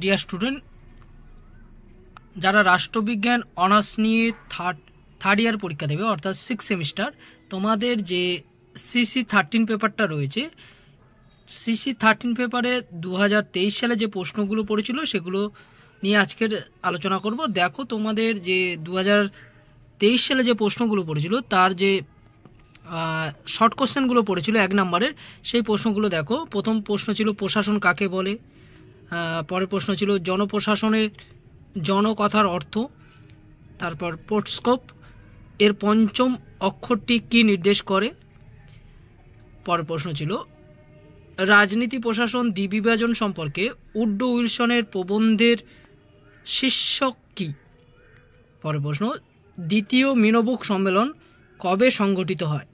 Dear student, যারা রাষ্ট্রবিজ্ঞান honours নিয়ে থার্ড ইয়ার পরীক্ষা দেবে অর্থাৎ 6 সেমিস্টার, তোমাদের যে সিসি 13 পেপারটা রয়েছে, সিসি 13 পেপারে 2023 সালে যে প্রশ্নগুলো পড়েছিল সেগুলো নিয়ে আজকের আলোচনা করব। দেখো, তোমাদের যে 2023 সালে যে প্রশ্নগুলো পড়েছিল তার যে শর্ট কোশ্চেনগুলো পড়েছিল 1 নম্বরের, সেই প্রশ্নগুলো দেখো। প্রথম প্রশ্ন ছিল প্রশাসন কাকে বলে, পরের প্রশ্ন ছিল জনপ্রশাসনের জন কথার অর্থ, তারপর পোর্টস্কোপ এর পঞ্চম অক্ষরটি কি নির্দেশ করে, পরের প্রশ্ন ছিল রাজনীতি প্রশাসন দ্বিবিভাজন সম্পর্কে উড্ডো উইলসনের প্রবন্ধের শীর্ষক কি, পরের প্রশ্ন দ্বিতীয় মিনোবুক সম্মেলন কবে সংগঠিত হয়,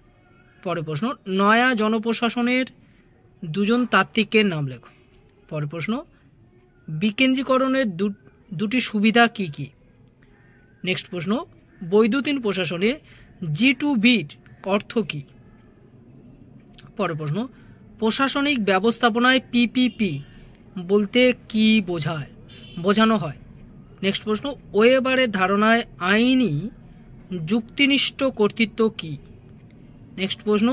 পরের প্রশ্ন নয়া জনপ্রশাসনের দুজন তাত্ত্বিকের নাম লেখো, পরের প্রশ্ন বিকেন্দ্রীকরণের দুটি সুবিধা কি কি, নেক্সট প্রশ্ন বৈদ্যুতিন প্রশাসনে G2B'র অর্থ কি, পরের প্রশ্ন প্রশাসনিক ব্যবস্থাপনায় PPP বলতে কি বোঝানো হয়, নেক্সট প্রশ্ন ওয়েবারের ধারণায় আইনি যুক্তিনিষ্ঠ কর্তৃত্ব কি, নেক্সট প্রশ্ন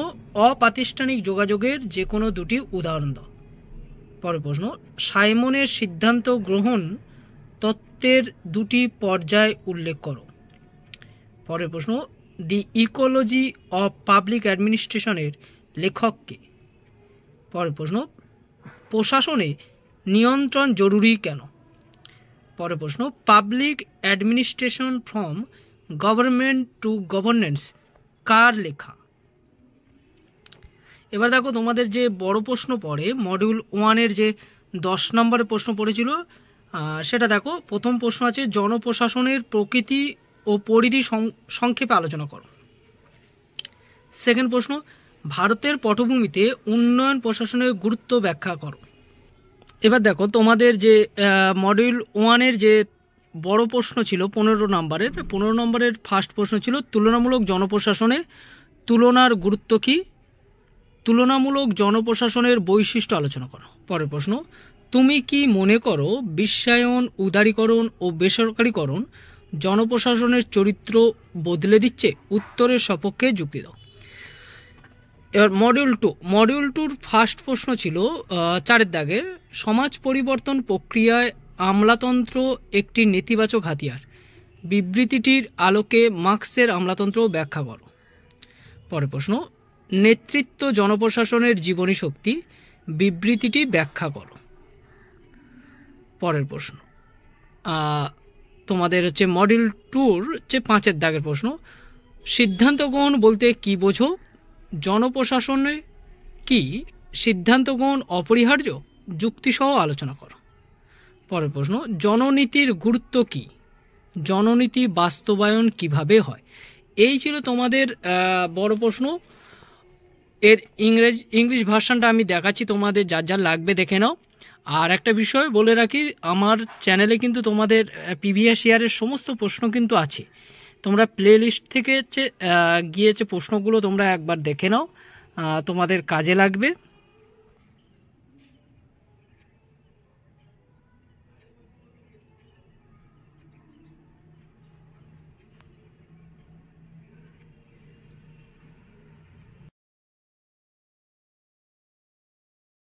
অপ্রাতিষ্ঠানিক যোগাযোগের যে কোনো দুটি উদাহরণ দাও, পরের প্রশ্ন সাইমনের সিদ্ধান্ত গ্রহণ তত্ত্বের দুটি পর্যায় উল্লেখ করো, পরের প্রশ্ন দি ইকোলজি অফ পাবলিক অ্যাডমিনিস্ট্রেশনের লেখক কে, পরের প্রশ্ন প্রশাসনে নিয়ন্ত্রণ জরুরি কেন, পরের প্রশ্ন public administration from government to governance কার লেখা। এবার দেখো, তোমাদের যে বড় প্রশ্ন পড়ে মডিউল 1-এর যে 10 নম্বরের প্রশ্ন পড়েছিল সেটা দেখো। প্রথম প্রশ্ন আছে জনপ্রশাসনের প্রকৃতি ও পরিধি সংক্ষেপে আলোচনা করো। সেকেন্ড প্রশ্ন ভারতের পটভূমিতে উন্নয়ন প্রশাসনের গুরুত্ব ব্যাখ্যা করো। এবার দেখো, তোমাদের যে মডিউল 1-এর যে বড় প্রশ্ন ছিল 15 নম্বরের ফার্স্ট প্রশ্ন ছিল তুলনামূলক জনপ্রশাসনে তুলনার গুরুত্ব কি, তুলনামূলক জনপ্রশাসনের বৈশিষ্ট্য আলোচনা করো। পরের প্রশ্ন তুমি কি মনে করো বিশ্বায়ন, উদারীকরণ ও বেসরকারীকরণ জনপ্রশাসনের চরিত্র বদলে দিচ্ছে, উত্তরের সপক্ষে যুক্তি দাও। এবার মডিউল 2-র ফার্স্ট প্রশ্ন ছিল 4-এর দাগে সমাজ পরিবর্তন প্রক্রিয়ায় আমলাতন্ত্র একটি নেতিবাচক হাতিয়ার, বিবৃতিটির আলোকে মার্ক্সের আমলাতন্ত্র ব্যাখ্যা করো। পরের প্রশ্ন নেতৃত্ব জনপ্রশাসনের জীবনী শক্তি, বিবৃতিটি ব্যাখ্যা করো। পরের প্রশ্ন তোমাদের হচ্ছে মডিউল 2-র যে 5-এর দাগের প্রশ্ন সিদ্ধান্ত গ্রহণ বলতে কি বোঝো, জনপ্রশাসনে কি সিদ্ধান্ত গ্রহণ অপরিহার্য, যুক্তিসহ আলোচনা করো। পরের প্রশ্ন জননীতির গুরুত্ব কি, জননীতি বাস্তবায়ন কিভাবে হয়। এই ছিল তোমাদের বড় প্রশ্ন। এর ইংলিশ ভার্সানটা আমি দেখাচ্ছি, তোমাদের যার যার লাগবে দেখে নাও। আর একটা বিষয় বলে রাখি, আমার চ্যানেলে কিন্তু তোমাদের প্রিভিয়াস ইয়ারের সমস্ত প্রশ্ন কিন্তু আছে, তোমরা প্লে লিস্ট থেকে গিয়েছে প্রশ্নগুলো তোমরা একবার দেখে নাও, তোমাদের কাজে লাগবে।